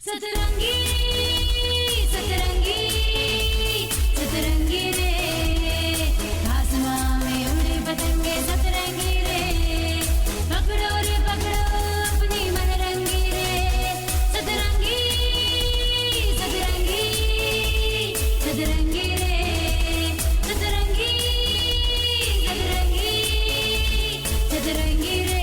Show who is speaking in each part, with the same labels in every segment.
Speaker 1: सतरंगी सतरंगी सतरंगी रे, आसमां में उड़े पतंगे सतरंगी रे, पकड़ो रे पकड़ो अपनी मनरंगी रे, सतरंगी सतरंगी सतरंगी रे, सतरंगी सतरंगी सतरंगी रे।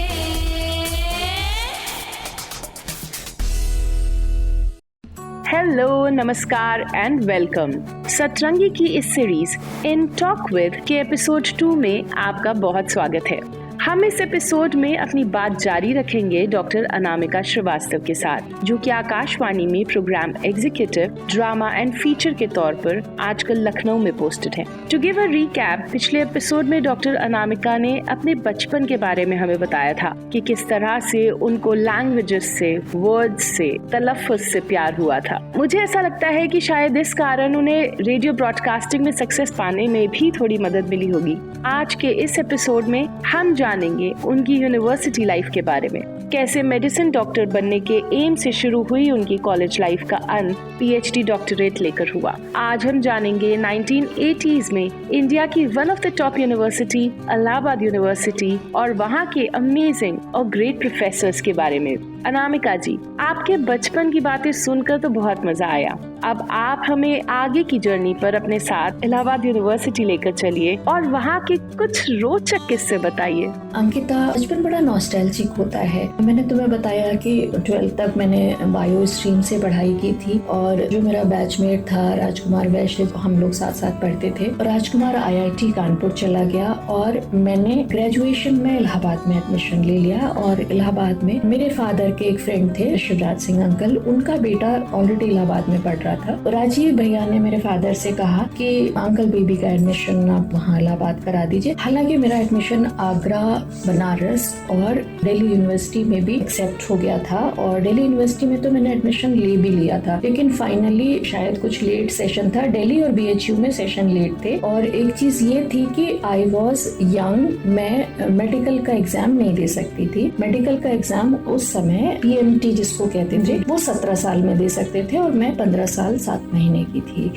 Speaker 2: हेलो, नमस्कार एंड वेलकम। सतरंगी की इस सीरीज इन टॉक विद के एपिसोड 2 में आपका बहुत स्वागत है। हम इस एपिसोड में अपनी बात जारी रखेंगे डॉक्टर अनामिका श्रीवास्तव के साथ, जो कि आकाशवाणी में programme executive drama and feature के तौर पर आजकल लखनऊ में पोस्टेड हैं। टू गिव अ रीकैप, पिछले एपिसोड में डॉक्टर अनामिका ने अपने बचपन के बारे में हमें बताया था कि किस तरह से उनको लैंग्वेजेस से, वर्ड्स से, तलफ़्फ़ुज़ से प्यार हुआ था। मुझे ऐसा लगता है कि शायद इस कारण उन्हें रेडियो ब्रॉडकास्टिंग में सक्सेस पाने में भी थोड़ी मदद मिली होगी। आज के इस एपिसोड में हम जानेंगे उनकी यूनिवर्सिटी लाइफ के बारे में, कैसे मेडिसिन डॉक्टर बनने के एम से शुरू हुई उनकी कॉलेज लाइफ का अंत पीएचडी डॉक्टरेट लेकर हुआ। आज हम जानेंगे 1980s में इंडिया की one of the top university Allahabad university और वहाँ के अमेजिंग और ग्रेट प्रोफेसर्स के बारे में। अनामिका जी, आपके बचपन की बातें सुनकर तो बहुत मजा आया। अब आप हमें आगे की जर्नी पर अपने साथ इलाहाबाद यूनिवर्सिटी लेकर चलिए और वहाँ के कुछ रोचक किस्से बताइए।
Speaker 3: अंकिता, बचपन बड़ा नॉस्टैल्जिक होता है। मैंने तुम्हें बताया कि 12th तक मैंने बायो स्ट्रीम से पढ़ाई की थी और जो मेरा बैचमेट था राजकुमार वैश्य, हम लोग साथ साथ पढ़ते थे। राजकुमार IIT कानपुर चला गया और मैंने ग्रेजुएशन में इलाहाबाद में एडमिशन ले लिया। और इलाहाबाद में मेरे फादर के एक फ्रेंड थे शिवराज सिंह अंकल, उनका बेटा ऑलरेडी इलाहाबाद में पढ़ रहा था। राजीव भैया ने मेरे फादर से कहा कि अंकल बेबी का एडमिशन आप वहाँ इलाहाबाद करा दीजिए। हालांकि मेरा एडमिशन आगरा, बनारस और दिल्ली यूनिवर्सिटी में भी एक्सेप्ट हो गया था और दिल्ली यूनिवर्सिटी में तो मैंने एडमिशन ले भी लिया था, लेकिन फाइनली शायद कुछ लेट सेशन था। दिल्ली और BHU में सेशन लेट थे और एक चीज ये थी कि आई वॉज यंग, मैं मेडिकल का एग्जाम नहीं दे सकती थी। मेडिकल का एग्जाम उस समय PMT जिसको कहते थे वो 17 साल में दे सकते थे और मैं 15 साल 7 महीने की थी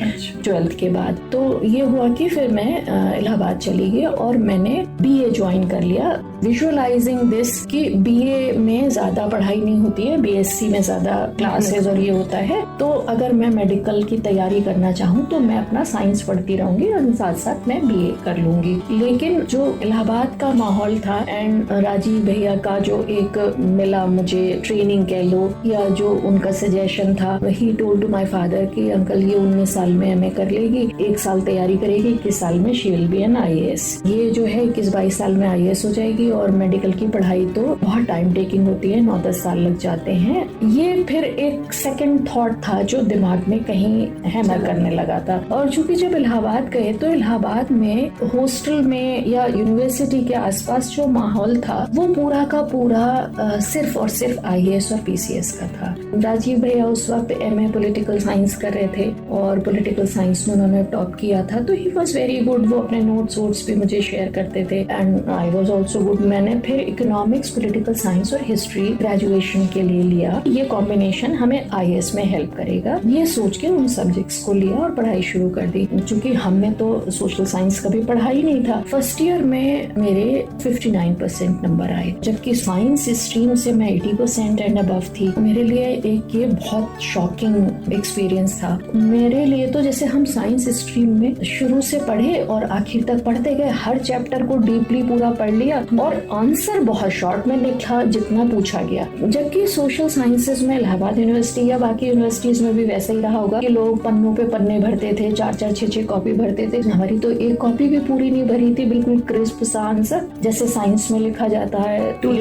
Speaker 3: 12th के बाद। तो ये हुआ कि फिर मैं इलाहाबाद चली गई और मैंने BA ज्वाइन कर लिया, विजुअलाइजिंग दिस कि BA में ज्यादा पढ़ाई नहीं होती है, BSc में ज्यादा क्लासेस और ये होता है। तो अगर मैं मेडिकल की तैयारी करना चाहूँ तो मैं अपना साइंस पढ़ती रहूंगी और साथ साथ मैं BA कर लूंगी। लेकिन जो इलाहाबाद का माहौल था एंड राजीव भैया का जो एक मिला मुझे ट्रेनिंग कह लो या जो उनका सजेशन था, वही टोल्ड टू माय फादर कि अंकल ये 19 साल में MA कर लेगी, 1 साल तैयारी करेगी, 21 साल में she will be an IAS। ये जो है 21-22 साल में IAS हो जाएगी और मेडिकल की पढ़ाई तो बहुत टाइम टेकिंग होती है, 9-10 साल लग जाते हैं। ये फिर एक सेकंड थॉट था जो दिमाग में कहीं हैमर करने लगा था। और चूंकि जब इलाहाबाद गए तो इलाहाबाद में हॉस्टल में या यूनिवर्सिटी के आसपास जो माहौल था वो पूरा का पूरा सिर्फ और सिर्फ IAS और PCS का था। राजीव भैया उस वक्त MA पॉलिटिकल साइंस कर रहे थे और पॉलिटिकल साइंस में उन्होंने टॉप किया था, तो ही वॉज वेरी गुड। वो अपने नोट्स भी मुझे शेयर करते थे and I was also good. मैंने फिर इकोनॉमिक्स, पॉलिटिकल साइंस और हिस्ट्री ग्रेजुएशन के लिए लिया। ये कॉम्बिनेशन हमें IAS में हेल्प करेगा, ये सोच के उन सब्जेक्ट्स को लिया और पढ़ाई शुरू कर दी। चूंकि हमने तो सोशल साइंस कभी पढ़ा ही नहीं था। फर्स्ट ईयर में मेरे 59% नंबर आए, जबकि साइंस स्ट्रीम से मैं 80% एंड अबव थी। मेरे लिए एक ये बहुत शॉकिंग एक्सपीरियंस था। मेरे लिए तो जैसे हम साइंस स्ट्रीम में शुरू से पढ़े और आखिर तक पढ़ते गए, हर चैप्टर को डीपली पूरा पढ़ लिया और आंसर बहुत शॉर्ट में लिखा जितना पूछा गया। जबकि सोशल साइंसेज में इलाहाबाद यूनिवर्सिटी या बाकी यूनिवर्सिटीज में भी वैसे ही रहा होगा कि लोग पन्नों पे पन्ने भरते थे, 4-4, 6-6 कॉपी भरते थे। हमारी तो एक कॉपी भी पूरी नहीं भरी थी, बिल्कुल क्रिस्प सा आंसर जैसे साइंस में लिखा जाता है, टू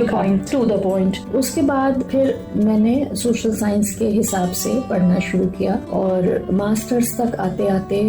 Speaker 3: द पॉइंट। उसके बाद फिर मैंने सोशल साइंस के हिसाब से पढ़ना शुरू किया और मास्टर्स तक आते आते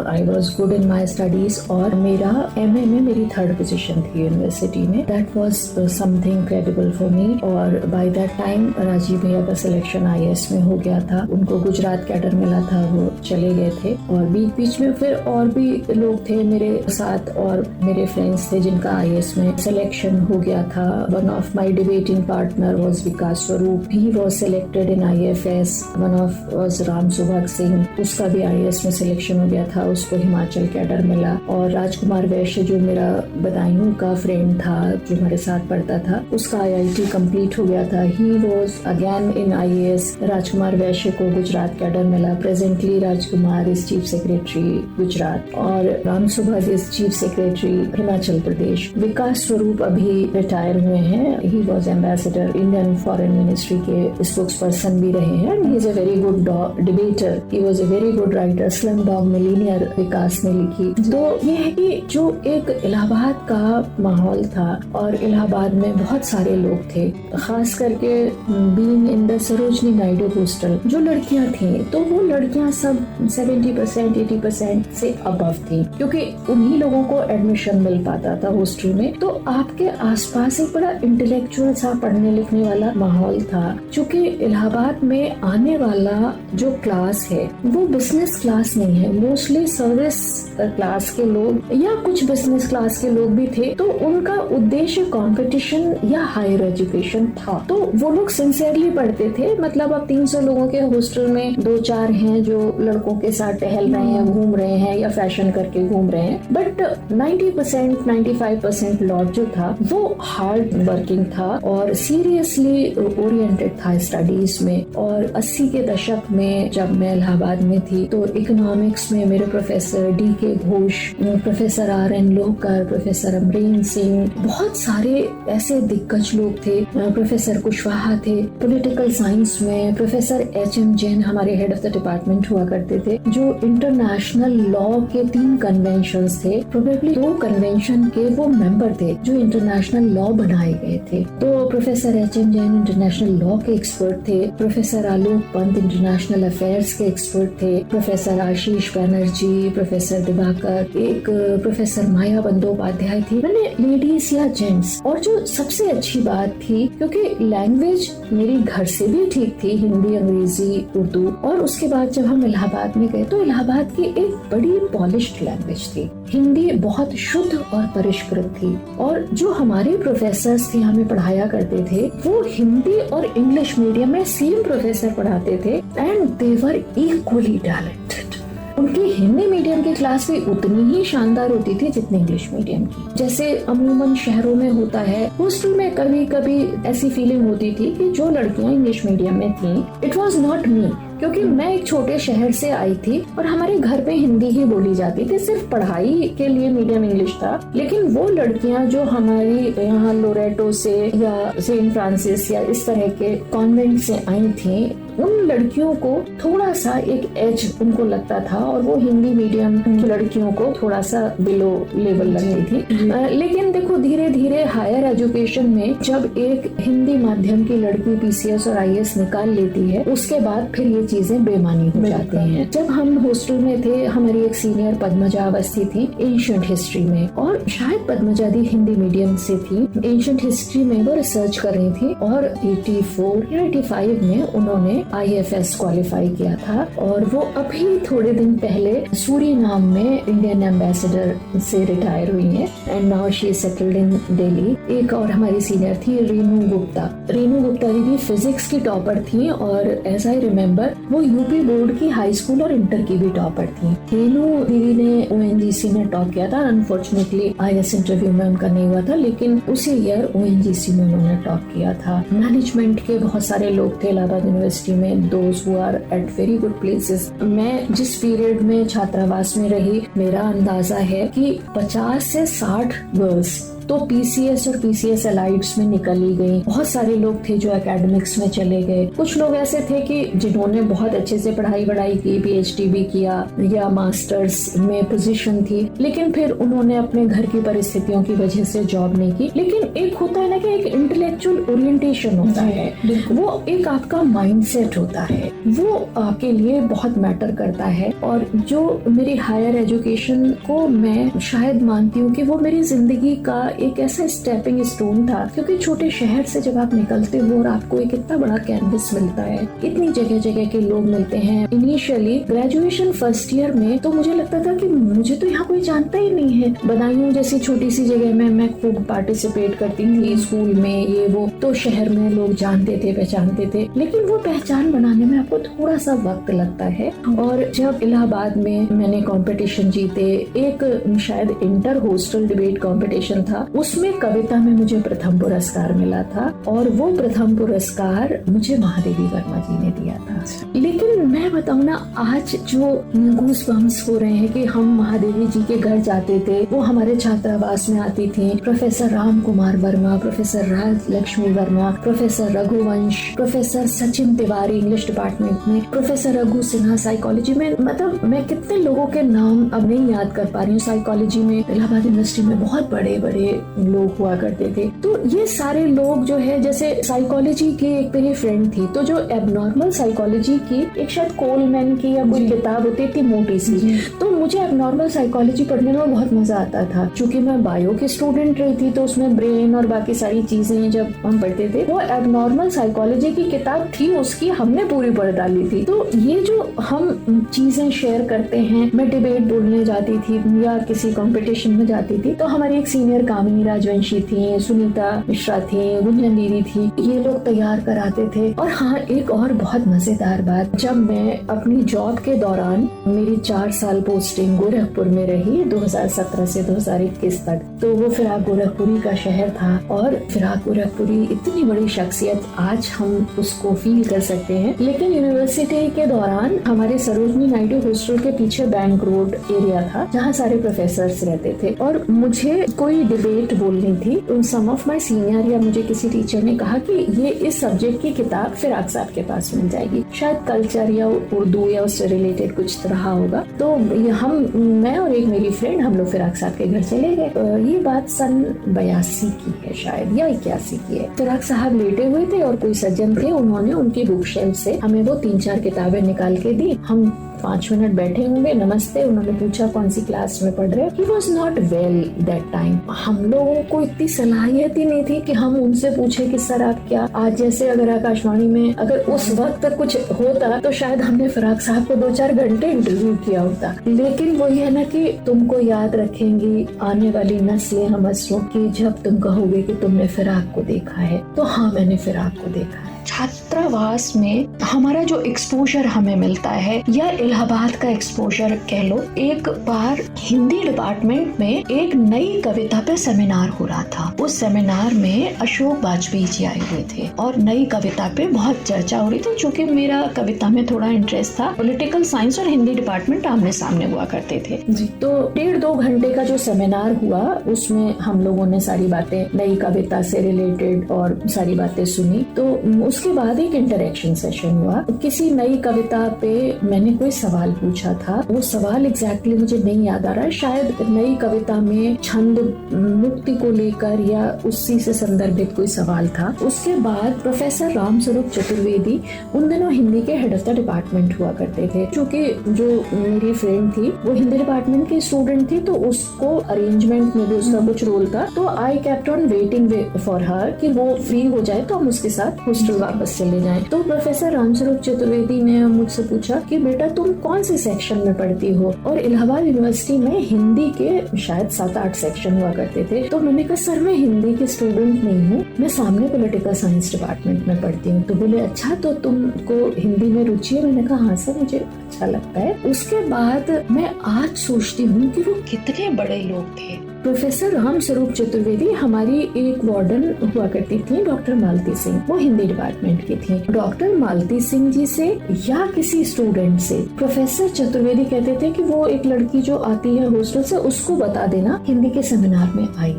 Speaker 3: I was good in my studies और मेरा MA में मेरी 3rd पोजीशन थी यूनिवर्सिटी में। That was something incredible for me. और बाय दैट टाइम राजीव भैया का सिलेक्शन IAS में हो गया था, उनको गुजरात कैडर मिला था, वो चले गए थे। और बीच बीच में फिर और भी लोग थे मेरे साथ और मेरे फ्रेंड्स थे जिनका IAS में सिलेक्शन हो गया था। One of my debating partner was Vikas Swaroop, he was selected in IFS। One of was Ram Subhag Singh, उसका भी IAS में सिलेक्शन हो गया था, उसको हिमाचल कैडर मिला। और राजकुमार वैश्य जो मेरा बदायूं का फ्रेंड था जो हमारे साथ पढ़ता था, उसका IIT कंप्लीट हो गया था, he was again in IAS। Rajkumar Vaishya को गुजरात कैडर मिला। Presently Rajkumar is chief secretary Gujarat और Ram Subhag is chief secretary Himachal Pradesh. Vikas Swaroop अभी रिटायर हुए हैं, he was ambassador Indian foreign ministry के स्पोक्स पर्सन भी रहे हैं। He is a very good debater, he was a very good writer. Slumdog Millionaire Vikas ने लिखी। तो ये है कि जो एक इलाहाबाद का माहौल था और इलाहाबाद में बहुत सारे लोग थे, खास करके being in the Sarojini Naidu hostel जो लड़कियां थी, तो वो लड़कियां सब 70% 80% से अबव थी, क्योंकि उन्हीं लोगों को एडमिशन मिल पाता था हॉस्टल में। तो आपके आसपास एक बड़ा इंटेलेक्चुअल सा पढ़ने लिखने वाला माहौल था। चूँकि इलाहाबाद में आने वाला जो क्लास है वो बिजनेस क्लास नहीं है, मोस्टली सर्विस क्लास के लोग या कुछ बिजनेस क्लास के लोग भी थे। तो उनका उद्देश्य कंपटीशन या हायर एजुकेशन था। तो वो लोग सिंसियरली पढ़ते थे। मतलब अब 300 लोगों के हॉस्टल में 2-4 हैं जो लड़कों के साथ टहल रहे हैं, घूम रहे हैं या फैशन करके घूम रहे हैं, बट 90% 95% लॉट जो था वो हार्ड वर्किंग था और सीरियसली ओरिएंटेड था स्टडीज में। और 80 के दशक में जब मैं इलाहाबाद में थी तो इकोनॉमिक्स में मेरे professor DK Ghosh, professor RN Lohkar, professor Amarendra Singh, बहुत सारे ऐसे दिग्गज लोग थे। प्रोफेसर कुशवाहा थे। पॉलिटिकल साइंस में प्रोफेसर HM जैन हमारे हेड ऑफ द डिपार्टमेंट हुआ करते थे, जो इंटरनेशनल लॉ के 3 कन्वेंशंस थे, प्रोबेबली 2 कन्वेंशन के वो मेंबर थे जो इंटरनेशनल लॉ बनाए गए थे। तो professor HM Jain international law के एक्सपर्ट थे, प्रोफेसर आलोक पंत इंटरनेशनल अफेयर्स के एक्सपर्ट थे, प्रोफेसर आशीष बैनर्जी, प्रोफेसर दिवाकर, एक प्रोफेसर माया बंदोपाध्याय थी। मैंने लेडीज या जेंट्स, और जो सबसे अच्छी बात थी क्योंकि लैंग्वेज मेरी घर से भी ठीक थी, हिंदी, अंग्रेजी, उर्दू, और उसके बाद जब हम इलाहाबाद में गए तो इलाहाबाद की एक बड़ी पॉलिश्ड लैंग्वेज थी। हिंदी बहुत शुद्ध और परिष्कृत थी और जो हमारे प्रोफेसर्स थे हमें पढ़ाया करते थे वो हिंदी और इंग्लिश मीडियम में सेम प्रोफेसर पढ़ाते थे and they were equally talented. उनकी हिंदी मीडियम की क्लास भी उतनी ही शानदार होती थी जितनी इंग्लिश मीडियम की। जैसे अमूमन शहरों में होता है, हॉस्टल में कभी कभी ऐसी फीलिंग होती थी कि जो लड़कियां इंग्लिश मीडियम में थी, इट वाज नॉट मी, क्योंकि मैं एक छोटे शहर से आई थी और हमारे घर पे हिंदी ही बोली जाती थी, सिर्फ पढ़ाई के लिए मीडियम इंग्लिश था। लेकिन वो लड़कियां जो हमारी यहाँ लोरेटो से या सेंट फ्रांसिस या इस तरह के कॉन्वेंट से आई थी, उन लड़कियों को थोड़ा सा एक एज उनको लगता था और वो हिंदी मीडियम की लड़कियों को थोड़ा सा बिलो लेवल लगती थी। लेकिन देखो धीरे धीरे हायर एजुकेशन में जब एक हिंदी माध्यम की लड़की PCS और IAS निकाल लेती है, उसके बाद फिर ये चीजें बेमानी हो जाती हैं। जब हम हॉस्टल में थे, हमारी एक सीनियर पद्मजा अवस्थी थी एंशिएंट हिस्ट्री में, और शायद पद्मजा दी हिंदी मीडियम से थी। एंशिएंट हिस्ट्री में वो रिसर्च कर रही थी और 84 या 85 में उन्होंने IFS क्वालिफाई किया था और वो अभी थोड़े दिन पहले सूरीनाम में इंडियन एम्बेसडर से रिटायर हुई है and now she is settled in Delhi. एक और हमारी सीनियर थी रेनू गुप्ता। रेनू गुप्ता दीदी फिजिक्स की टॉपर थी और एज आई रिमेम्बर वो यूपी बोर्ड की हाई स्कूल और इंटर की भी टॉपर थी। रेनू दीदी ने ONGC में टॉप किया था। अनफॉर्चुनेटली IAS इंटरव्यू में उनका नहीं हुआ था, लेकिन उसी ईयर ONGC में उन्होंने टॉप किया था। मैनेजमेंट के बहुत सारे लोग थे इलाहाबाद यूनिवर्सिटी में, those who are at very good places। मैं जिस पीरियड में छात्रावास में रही, मेरा अंदाजा है कि 50 से 60 गर्ल्स तो PCS और PCS एलाइड्स में निकल ही गई। बहुत सारे लोग थे जो एकेडमिक्स में चले गए। कुछ लोग ऐसे थे कि जिन्होंने बहुत अच्छे से पढ़ाई की, PhD भी किया या मास्टर्स में पोजीशन थी, लेकिन फिर उन्होंने अपने घर की परिस्थितियों की वजह से जॉब नहीं की। लेकिन एक होता है ना कि एक इंटेलेक्चुअल ओरिएंटेशन होता है, वो एक आपका माइंडसेट होता है, वो आपके लिए बहुत मैटर करता है। और जो मेरी हायर एजुकेशन को मैं शायद मानती हूँ कि वो मेरी जिंदगी का एक ऐसा स्टेपिंग स्टोन था, क्योंकि छोटे शहर से जब आप निकलते हो और आपको एक इतना बड़ा कैंपस मिलता है, इतनी जगह जगह के लोग मिलते हैं। इनिशियली ग्रेजुएशन फर्स्ट ईयर में तो मुझे लगता था कि मुझे तो यहाँ कोई जानता ही नहीं है। बदायूं जैसी छोटी सी जगह में मैं खूब पार्टिसिपेट करती थी स्कूल में, ये वो, तो शहर में लोग जानते थे, पहचानते थे, लेकिन वो पहचान बनाने में आपको थोड़ा सा वक्त लगता है। और जब इलाहाबाद में मैंने कंपटीशन जीते, एक शायद इंटर हॉस्टल डिबेट कंपटीशन था, उसमें कविता में मुझे प्रथम पुरस्कार मिला था, और वो प्रथम पुरस्कार मुझे महादेवी वर्मा जी ने दिया था। लेकिन मैं बताऊं ना, आज जो गूस बम्स हो रहे हैं कि हम महादेवी जी के घर जाते थे, वो हमारे छात्रावास में आती थी professor Ram Kumar Verma, professor Raj Lakshmi Verma, professor Raghuvansh, professor Sachin Tiwari English department में, प्रोफेसर रघु सिन्हा साइकोलॉजी में। मतलब मैं कितने लोगों के नाम अब नहीं याद कर पा रही हूँ। साइकोलॉजी में इलाहाबाद यूनिवर्सिटी में बहुत बड़े बड़े लोग हुआ करते थे। तो ये सारे लोग जो है, जैसे साइकोलॉजी की एक मेरी फ्रेंड थी, तो जो एबनॉर्मल साइकोलॉजी की एक शायद कोलमैन की या कोई किताब होती थी मोटी सी, तो मुझे एबनॉर्मल साइकोलॉजी पढ़ने में बहुत मजा आता था। चूंकि मैं बायो की स्टूडेंट रही थी, तो उसमें ब्रेन और बाकी सारी चीजें जब हम पढ़ते थे, वो एबनॉर्मल साइकोलॉजी की किताब थी, उसकी हमने पूरी पढ़ डाली थी। तो ये जो हम चीजें शेयर करते हैं, मैं डिबेट बोलने जाती थी या किसी कंपटीशन में जाती थी, तो हमारी एक सीनियर कामिनी राजवंशी थी, सुनीता मिश्रा थी, गुंजन दीदी थी, ये लोग तैयार कराते थे। और हाँ, एक और बहुत मजेदार बात, जब मैं अपनी जॉब के दौरान, मेरी 4 साल पोस्टिंग गोरखपुर में रही 2017 से 2021 तक, तो वो फिराक गोरखपुरी का शहर था, और फिराक गोरखपुरी इतनी बड़ी शख्सियत, आज हम उसको फील कर सकते हैं। लेकिन यूनिवर्सिटी के दौरान हमारे सरोजनी नायडू हॉस्टल के पीछे बैंक रोड एरिया था, जहाँ सारे प्रोफेसर्स रहते थे, और मुझे कोई डिबेट बोलनी थी। सम ऑफ माय सीनियर या मुझे किसी टीचर ने कहा कि ये इस सब्जेक्ट की किताब फिराक साहब के पास मिल जाएगी, शायद कल्चर या उर्दू या उससे रिलेटेड कुछ रहा होगा। तो मैं और एक मेरी फ्रेंड, हम लोग फिराक साहब के घर चले गए। ये बात सन 82 की है शायद, या 81 की है। फिराक साहब लेटे हुए थे और कोई सज्जन थे, उन्होंने उनकी बुक शेल्फ से हमें वो 3-4 किताबें निकाल के दी। हम 5 मिनट बैठे होंगे, नमस्ते, उन्होंने पूछा कौन सी क्लास में पढ़ रहे हो। He was not well that time। हम लोगों को इतनी सलाहियत ही नहीं थी कि हम उनसे पूछे कि सर आप क्या, आज जैसे अगर आकाशवाणी में अगर उस वक्त कुछ होता तो शायद हमने फिराक साहब को 2-4 घंटे इंटरव्यू किया होता। लेकिन वो ये है ना कि तुमको याद रखेंगी आने वाली नस्लें हम असरों की, जब तुम कहोगे कि तुमने फिराक को देखा है। तो हाँ, मैंने फिराक को देखा है। छात्रावास में हमारा जो एक्सपोजर हमें मिलता है, या इलाहाबाद का एक्सपोजर कह लो, एक बार हिंदी डिपार्टमेंट में एक नई कविता पे सेमिनार हो रहा था। उस सेमिनार में अशोक वाजपेयी जी आए हुए थे और नई कविता पे बहुत चर्चा हो रही थी। चूंकि मेरा कविता में थोड़ा इंटरेस्ट था, पॉलिटिकल साइंस और हिंदी डिपार्टमेंट आमने सामने हुआ करते थे जी। तो 1.5-2 घंटे का जो सेमिनार हुआ, उसमें हम लोगों ने सारी बातें नई कविता से रिलेटेड और सारी बातें सुनी। तो उसके बाद एक इंटरेक्शन सेशन हुआ। किसी नई कविता पे मैंने कोई सवाल पूछा था, वो सवाल एग्जैक्टली मुझे नहीं याद आ रहा है, शायद नई कविता में छंद मुक्ति को लेकर या उसी से संदर्भित कोई सवाल था। उसके बाद प्रोफेसर रामस्वरूप चतुर्वेदी, उन दिनों हिंदी के हेड ऑफ द डिपार्टमेंट हुआ करते थे। क्योंकि जो मेरी फ्रेंड थी वो हिंदी डिपार्टमेंट की स्टूडेंट थी, तो उसको अरेंजमेंट में भी उसका कुछ रोल था। तो I kept on waiting for her कि वो फ्री हो जाए तो हम उसके साथ हॉस्टल वापस चले जाएं। तो प्रोफेसर रामस्वरूप चतुर्वेदी ने मुझसे पूछा कि बेटा तुम कौन से सेक्शन में पढ़ती हो, और इलाहाबाद यूनिवर्सिटी में हिंदी के शायद 7-8 सेक्शन हुआ करते थे। तो मैंने कहा सर मैं हिंदी की स्टूडेंट नहीं हूँ, मैं सामने पॉलिटिकल साइंस डिपार्टमेंट में पढ़ती हूँ। तो बोले अच्छा, तो तुमको हिंदी में रुचि है? मैंने कहा हाँ सर, मुझे अच्छा लगता है। उसके बाद मैं आज सोचती हूँ कि वो कितने बड़े लोग थे। प्रोफेसर रामस्वरूप चतुर्वेदी हमारी एक वार्डन हुआ करती थी, डॉक्टर मालती सिंह, वो हिंदी डिपार्टमेंट की थी। डॉक्टर मालती सिंह जी से या किसी स्टूडेंट से प्रोफेसर चतुर्वेदी कहते थे कि वो एक लड़की जो आती है हॉस्टल से, उसको बता देना हिंदी के सेमिनार में आई।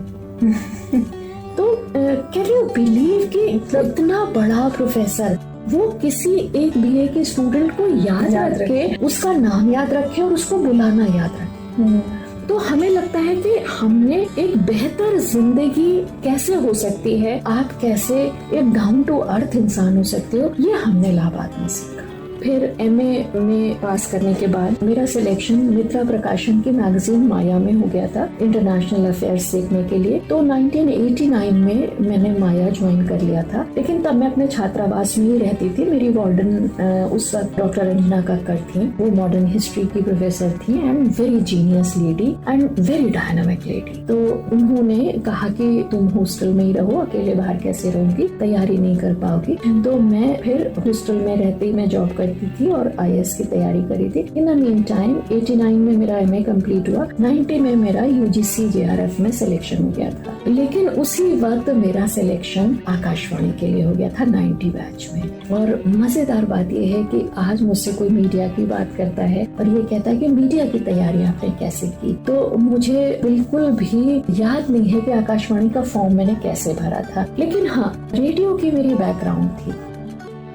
Speaker 3: तो कैन यू बिलीव कि इतना बड़ा प्रोफेसर वो किसी एक बीए के स्टूडेंट को याद रखे, उसका नाम याद रखे और उसको बुलाना याद रखे। तो हमें लगता है कि हमने एक बेहतर जिंदगी कैसे हो सकती है, आप कैसे एक डाउन टू अर्थ इंसान हो सकते हो, ये हमने इलाहाबाद में सीखा। फिर MA में पास करने के बाद मेरा सिलेक्शन मित्रा प्रकाशन की मैगजीन माया में हो गया था इंटरनेशनल अफेयर्स सीखने के लिए। तो 1989 में मैंने माया ज्वाइन कर लिया था, लेकिन तब मैं अपने छात्रावास में ही रहती थी। मेरी वार्डन उस वक्त डॉक्टर रंजना कक्कड़ थी। वो मॉडर्न हिस्ट्री की प्रोफेसर थी and very genius lady and very dynamic lady. तो उन्होंने कहा कि तुम हॉस्टल में ही रहो, अकेले बाहर कैसे रहोगी, तैयारी नहीं कर पाओगी। तो मैं फिर हॉस्टल में रहते ही मैं जॉब करती थी और IAS की तैयारी करी थी। इन द मीन टाइम 89 में मेरा MA कंप्लीट हुआ, 90 में मेरा UGC JRF में सिलेक्शन हो गया था। लेकिन उसी वक्त मेरा सिलेक्शन आकाशवाणी के लिए हो गया था 90 बैच में। और मजेदार बात यह है कि आज मुझसे कोई मीडिया की बात करता है और ये कहता है कि मीडिया की तैयारी आपने कैसे की, तो मुझे बिल्कुल भी याद नहीं है कि आकाशवाणी का फॉर्म मैंने कैसे भरा था। लेकिन हाँ, रेडियो की मेरी बैकग्राउंड थी।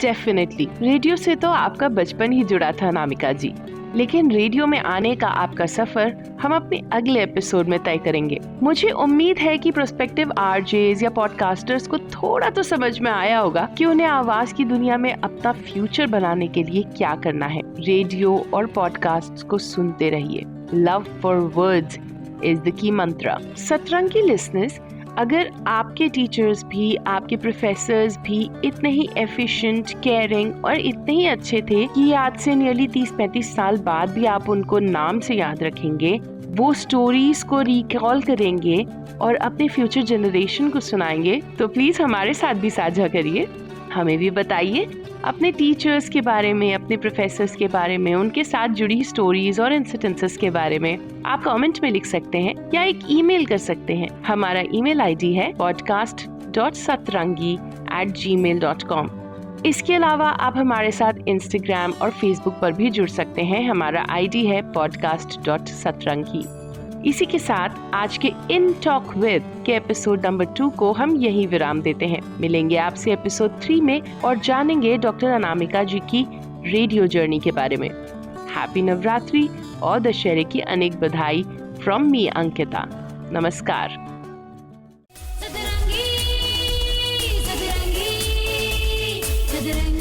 Speaker 2: डेफिनेटली रेडियो से तो आपका बचपन ही जुड़ा था अनामिका जी, लेकिन रेडियो में आने का आपका सफर हम अपने अगले एपिसोड में तय करेंगे। मुझे उम्मीद है कि प्रोस्पेक्टिव RJs या पॉडकास्टर्स को थोड़ा तो समझ में आया होगा कि उन्हें आवाज की दुनिया में अपना फ्यूचर बनाने के लिए क्या करना है। रेडियो और पॉडकास्ट को सुनते रहिए। Love for words is the key मंत्र। सतरंगी लिसनर्स, अगर आपके टीचर्स भी, आपके प्रोफेसर्स भी इतने ही एफिशिएंट, केयरिंग और इतने ही अच्छे थे कि आज से नियरली 30-35 साल बाद भी आप उनको नाम से याद रखेंगे, वो स्टोरीज को रिकॉल करेंगे और अपने फ्यूचर जनरेशन को सुनाएंगे, तो प्लीज हमारे साथ भी साझा करिए। हमें भी बताइए अपने टीचर्स के बारे में, अपने प्रोफेसर्स के बारे में, उनके साथ जुड़ी स्टोरीज और इंसिडेंसेस के बारे में। आप कमेंट में लिख सकते हैं या एक ईमेल कर सकते हैं। हमारा ईमेल ID है podcast.satrangi@gmail.com। इसके अलावा आप हमारे साथ इंस्टाग्राम और फेसबुक पर भी जुड़ सकते हैं। हमारा ID है podcast.satrangi। इसी के साथ आज के इन टॉक विद के एपिसोड नंबर 2 को हम यही विराम देते हैं। मिलेंगे आपसे एपिसोड 3 में और जानेंगे डॉक्टर अनामिका जी की रेडियो जर्नी के बारे में। हैप्पी नवरात्रि और दशहरे की अनेक बधाई फ्रॉम मी अंकिता। नमस्कार।
Speaker 1: सतरंगी सतरंगी सतरंगी